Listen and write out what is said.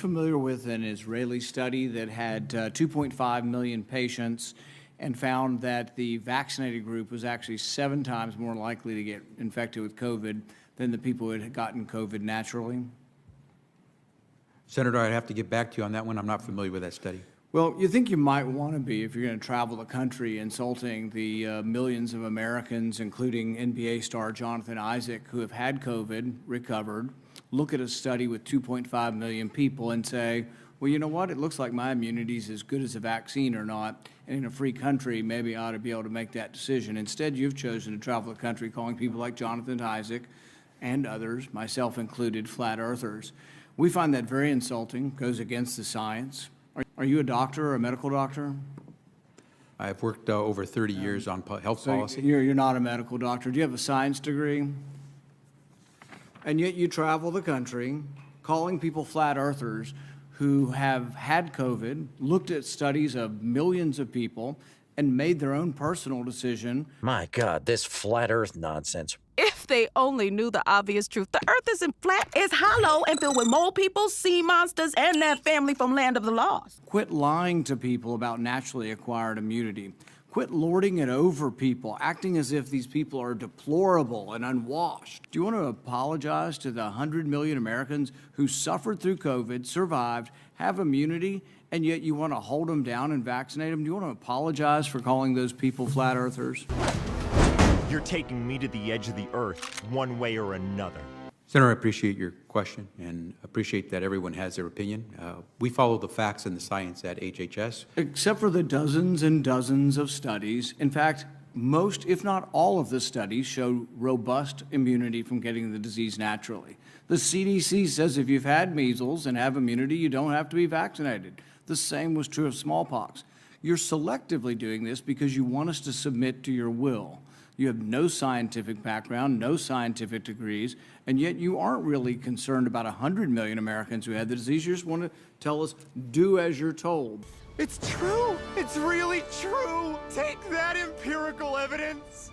familiar with an Israeli study that had 2.5 million patients and found that the vaccinated group was actually 7 times more likely to get infected with COVID than the people who had gotten COVID naturally? Senator, I'd have to get back to you on that one. I'm not familiar with that study. Well, you think you might want to be if you're going to travel the country insulting the millions of Americans, including NBA star Jonathan Isaac, who have had COVID, recovered, look at a study with 2.5 million people and say, well, you know what, it looks like my immunity is as good as a vaccine or not, and in a free country, maybe I ought to be able to make that decision. Instead, you've chosen to travel the country calling people like Jonathan Isaac and others, myself included, flat earthers. We find that very insulting, goes against the science. Are you a doctor or a medical doctor? I've worked over 30 years on health policy. You're not a medical doctor. Do you have a science degree? And yet you travel the country calling people flat earthers who have had COVID, looked at studies of millions of people, and made their own personal decision. My God, this flat earth nonsense. If they only knew the obvious truth. The earth isn't flat, it's hollow and filled with mole people, sea monsters, and that family from Land of the Lost. Quit lying to people about naturally acquired immunity. Quit lording it over people, acting as if these people are deplorable and unwashed. Do you want to apologize to the 100 million Americans who suffered through COVID, survived, have immunity, and yet you want to hold them down and vaccinate them? Do you want to apologize for calling those people flat earthers? You're taking me to the edge of the earth, one way or another. Senator, I appreciate your question and appreciate that everyone has their opinion. We follow the facts and the science at HHS. Except for the dozens and dozens of studies. In fact, most, if not all of the studies show robust immunity from getting the disease naturally. The CDC says if you've had measles and have immunity, you don't have to be vaccinated. The same was true of smallpox. You're selectively doing this because you want us to submit to your will. You have no scientific background, no scientific degrees, and yet you aren't really concerned about 100 million Americans who had the disease. You just want to tell us, do as you're told. It's true. It's really true. Take that empirical evidence.